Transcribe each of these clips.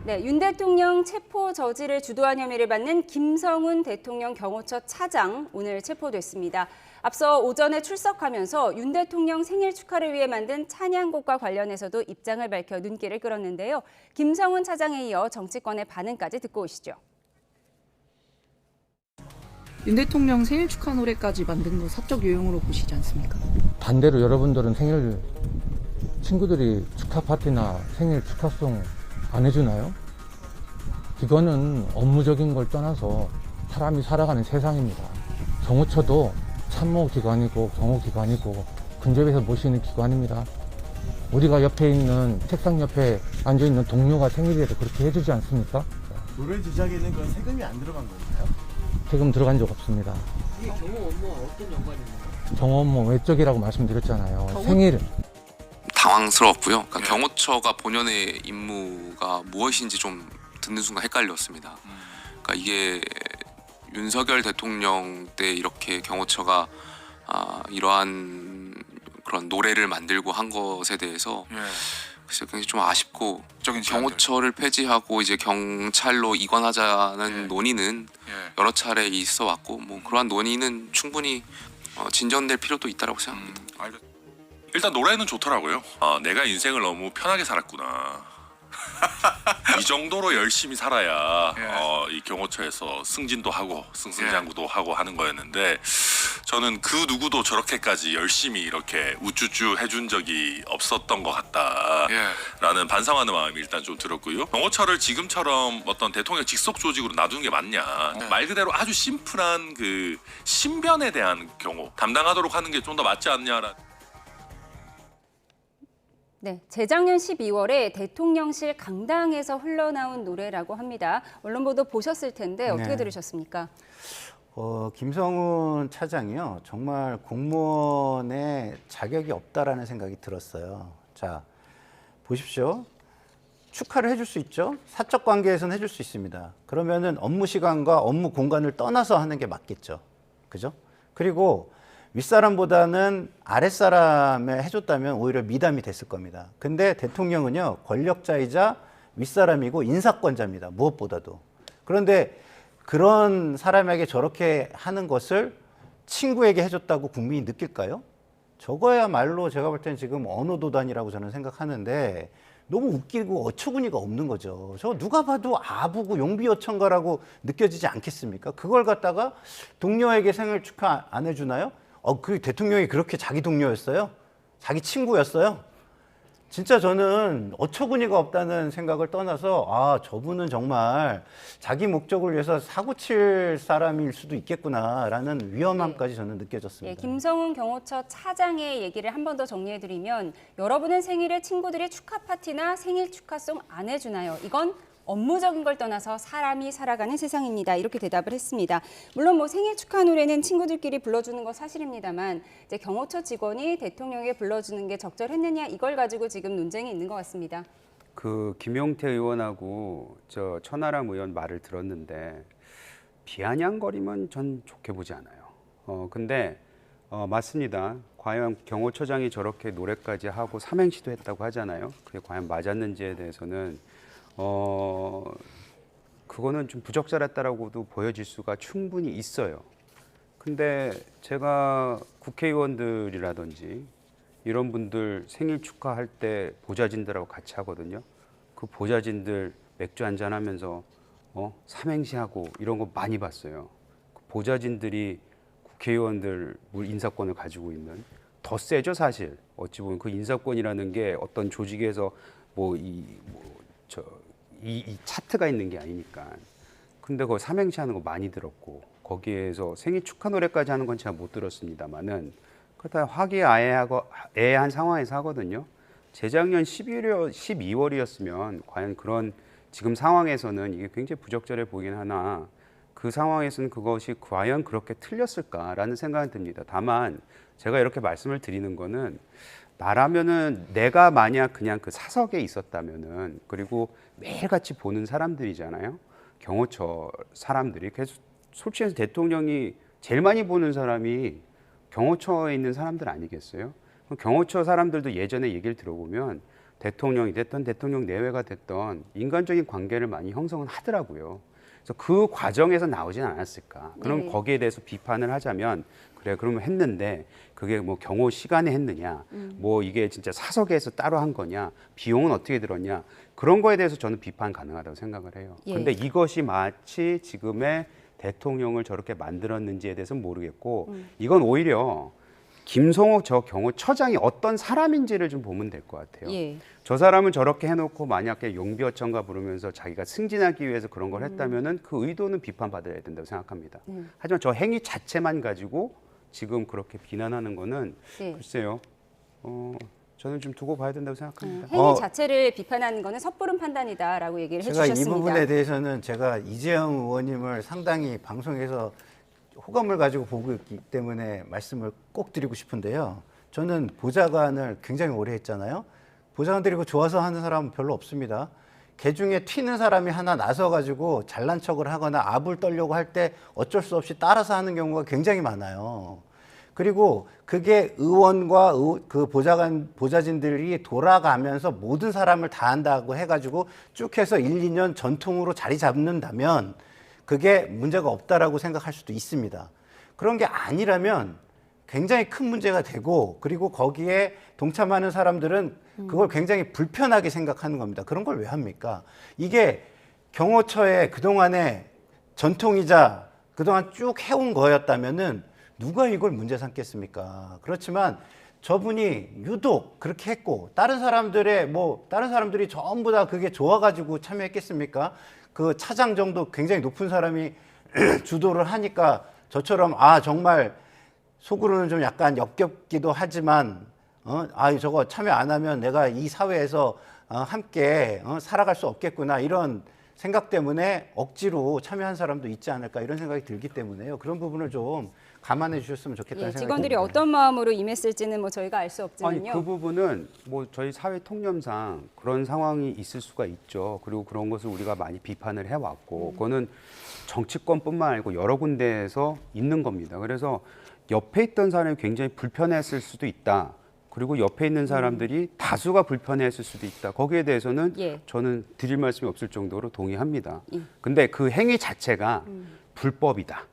네, 윤 대통령 체포 저지를 주도한 혐의를 받는 김성훈 대통령 경호처 차장 오늘 체포됐습니다. 앞서 오전에 출석하면서 윤 대통령 생일 축하를 위해 만든 찬양곡과 관련해서도 입장을 밝혀 눈길을 끌었는데요. 김성훈 차장에 이어 정치권의 반응까지 듣고 오시죠. 윤 대통령 생일 축하 노래까지 만든 거 사적 요용으로 보시지 않습니까? 반대로 여러분들은 생일 친구들이 축하 파티나 생일 축하송 안 해주나요? 이거는 업무적인 걸 떠나서 사람이 살아가는 세상입니다. 경호처도 참모기관이고 경호기관이고 근접해서 모시는 기관입니다. 우리가 옆에 있는 책상 옆에 앉아있는 동료가 생일에도 그렇게 해주지 않습니까? 노래 제작에는 그건 세금이 안 들어간 건가요? 세금 들어간 적 없습니다. 이게 경호 업무와 어떤 연관이 있나요? 경호 업무 외적이라고 말씀드렸잖아요. 생일. 당황스러웠고요. 그러니까 경호처가 본연의 임무가 무엇인지 좀 듣는 순간 헷갈렸습니다. 그러니까 이게 윤석열 대통령 때 이렇게 경호처가 이러한 그런 노래를 만들고 한 것에 대해서 글쎄 굉장히 좀 아쉽고 경호처를 폐지하고 이제 경찰로 이관하자는 논의는 여러 차례 있어 왔고 뭐 그러한 논의는 충분히 진전될 필요도 있다고 생각합니다. 일단 노래는 좋더라고요. 내가 인생을 너무 편하게 살았구나. 이 정도로 열심히 살아야 이 경호처에서 승진도 하고 승승장구도 하고 하는 거였는데 저는 그 누구도 저렇게까지 열심히 이렇게 우쭈쭈 해준 적이 없었던 것 같다라는 반성하는 마음이 일단 좀 들었고요. 경호처를 지금처럼 어떤 대통령 직속 조직으로 놔두는 게 맞냐. 말 그대로 아주 심플한 그 신변에 대한 경호 담당하도록 하는 게 좀 더 맞지 않냐라는. 네, 재작년 12월에 대통령실 강당에서 흘러나온 노래라고 합니다. 언론 보도 보셨을 텐데 어떻게 들으셨습니까? 김성훈 차장이요. 정말 공무원의 자격이 없다라는 생각이 들었어요. 자, 보십시오. 축하를 해줄 수 있죠. 사적 관계에서는 해줄 수 있습니다. 그러면은 업무 시간과 업무 공간을 떠나서 하는 게 맞겠죠. 그죠? 그리고 윗사람보다는 아랫사람에 해줬다면 오히려 미담이 됐을 겁니다. 근데 대통령은요, 권력자이자 윗사람이고 인사권자입니다. 무엇보다도. 그런데 그런 사람에게 저렇게 하는 것을 친구에게 해줬다고 국민이 느낄까요? 저거야말로 제가 볼 때는 지금 언어도단이라고 저는 생각하는데 너무 웃기고 어처구니가 없는 거죠. 저 누가 봐도 아부고 용비어천가라고 느껴지지 않겠습니까? 그걸 갖다가 동료에게 생일 축하 안 해주나요? 그 대통령이 그렇게 자기 동료였어요? 자기 친구였어요? 진짜 저는 어처구니가 없다는 생각을 떠나서 저분은 정말 자기 목적을 위해서 사고 칠 사람일 수도 있겠구나라는 위험함까지 저는 느껴졌습니다. 김성훈 경호처 차장의 얘기를 한 번 더 정리해드리면 여러분은 생일에 친구들이 축하 파티나 생일 축하송 안 해주나요? 이건 업무적인 걸 떠나서 사람이 살아가는 세상입니다. 이렇게 대답을 했습니다. 물론 뭐 생일 축하 노래는 친구들끼리 불러주는 거 사실입니다만 이제 경호처 직원이 대통령에게 불러주는 게 적절했느냐 이걸 가지고 지금 논쟁이 있는 것 같습니다. 그 김용태 의원하고 저 천하람 의원 말을 들었는데 비아냥거리면 전 좋게 보지 않아요. 근데 맞습니다. 과연 경호처장이 저렇게 노래까지 하고 삼행시도 했다고 하잖아요. 그게 과연 맞았는지에 대해서는 그거는 좀 부적절했다라고도 보여질 수가 충분히 있어요. 근데 제가 국회의원들이라든지 이런 분들 생일 축하할 때 보좌진들하고 같이 하거든요. 그 보좌진들 맥주 한잔 하면서 삼행시하고 이런 거 많이 봤어요. 그 보좌진들이 국회의원들 인사권을 가지고 있는 더 세죠, 사실. 어찌 보면 그 인사권이라는 게 어떤 조직에서 이 차트가 있는 게 아니니까. 근데 그거 삼행시 하는 거 많이 들었고 거기에서 생일 축하 노래까지 하는 건 제가 못 들었습니다만은 그거 다 화기애애한 상황에서 하거든요. 재작년 12월이었으면 과연 그런 지금 상황에서는 이게 굉장히 부적절해 보이긴 하나 그 상황에서는 그것이 과연 그렇게 틀렸을까라는 생각이 듭니다. 다만 제가 이렇게 말씀을 드리는 거는 나라면은 내가 만약 그냥 그 사석에 있었다면은 그리고 매일같이 보는 사람들이잖아요. 경호처 사람들이. 그래서 솔직히 해서 대통령이 제일 많이 보는 사람이 경호처에 있는 사람들 아니겠어요? 경호처 사람들도 예전에 얘기를 들어보면 대통령이 됐던 대통령 내외가 됐던 인간적인 관계를 많이 형성은 하더라고요. 그래서 그 과정에서 나오진 않았을까. 그럼 네. 거기에 대해서 비판을 하자면 그래 그러면 했는데 그게 뭐 경호 시간에 했느냐, 뭐 이게 진짜 사석에서 따로 한 거냐, 비용은 어떻게 들었냐 그런 거에 대해서 저는 비판 가능하다고 생각을 해요. 예. 근데 이것이 마치 지금의 대통령을 저렇게 만들었는지에 대해서는 모르겠고 이건 오히려 김성옥 저 경호처장이 어떤 사람인지를 좀 보면 될 것 같아요. 예. 저 사람은 저렇게 해놓고 만약에 용비어천가 부르면서 자기가 승진하기 위해서 그런 걸 했다면은 그 의도는 비판받아야 된다고 생각합니다. 하지만 저 행위 자체만 가지고 지금 그렇게 비난하는 거는 네. 글쎄요. 저는 좀 두고 봐야 된다고 생각합니다. 행위 자체를 비판하는 거는 섣부른 판단이다라고 얘기를 제가 해주셨습니다. 이 부분에 대해서는 제가 이재영 의원님을 상당히 방송에서 호감을 가지고 보고 있기 때문에 말씀을 꼭 드리고 싶은데요. 저는 보좌관을 굉장히 오래 했잖아요. 보좌관들이 좋아서 하는 사람은 별로 없습니다. 개 중에 튀는 사람이 하나 나서가지고 잘난 척을 하거나 압을 떨려고 할 때 어쩔 수 없이 따라서 하는 경우가 굉장히 많아요. 그리고 그게 의원과 그 보좌진들이 돌아가면서 모든 사람을 다 한다고 해가지고 쭉 해서 1, 2년 전통으로 자리 잡는다면 그게 문제가 없다라고 생각할 수도 있습니다. 그런 게 아니라면 굉장히 큰 문제가 되고 그리고 거기에 동참하는 사람들은 그걸 굉장히 불편하게 생각하는 겁니다. 그런 걸 왜 합니까? 이게 경호처의 그동안의 전통이자 그동안 쭉 해온 거였다면은 누가 이걸 문제 삼겠습니까? 그렇지만 저분이 유독 그렇게 했고 다른 사람들이 전부 다 그게 좋아가지고 참여했겠습니까? 그 차장 정도 굉장히 높은 사람이 주도를 하니까 저처럼 정말 속으로는 좀 약간 역겹기도 하지만 저거 참여 안 하면 내가 이 사회에서 함께 살아갈 수 없겠구나 이런 생각 때문에 억지로 참여한 사람도 있지 않을까 이런 생각이 들기 때문에요. 그런 부분을 좀 감안해 주셨으면 좋겠다는 생각이 직원들이 듭니다. 어떤 마음으로 임했을지는 저희가 알 수 없지만요. 아니 그 부분은 저희 사회 통념상 그런 상황이 있을 수가 있죠. 그리고 그런 것을 우리가 많이 비판을 해왔고 그거는 정치권뿐만 아니고 여러 군데에서 있는 겁니다. 그래서 옆에 있던 사람이 굉장히 불편했을 수도 있다. 그리고 옆에 있는 사람들이 다수가 불편했을 수도 있다. 거기에 대해서는 저는 드릴 말씀이 없을 정도로 동의합니다. 근데 그 행위 자체가 불법이다.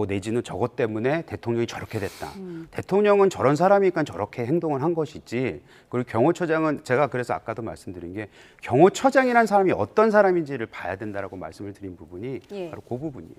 내지는 저것 때문에 대통령이 저렇게 됐다. 대통령은 저런 사람이니까 저렇게 행동을 한 것이지. 그리고 경호처장은 제가 그래서 아까도 말씀드린 게 경호처장이라는 사람이 어떤 사람인지를 봐야 된다라고 말씀을 드린 부분이 바로 그 부분이에요.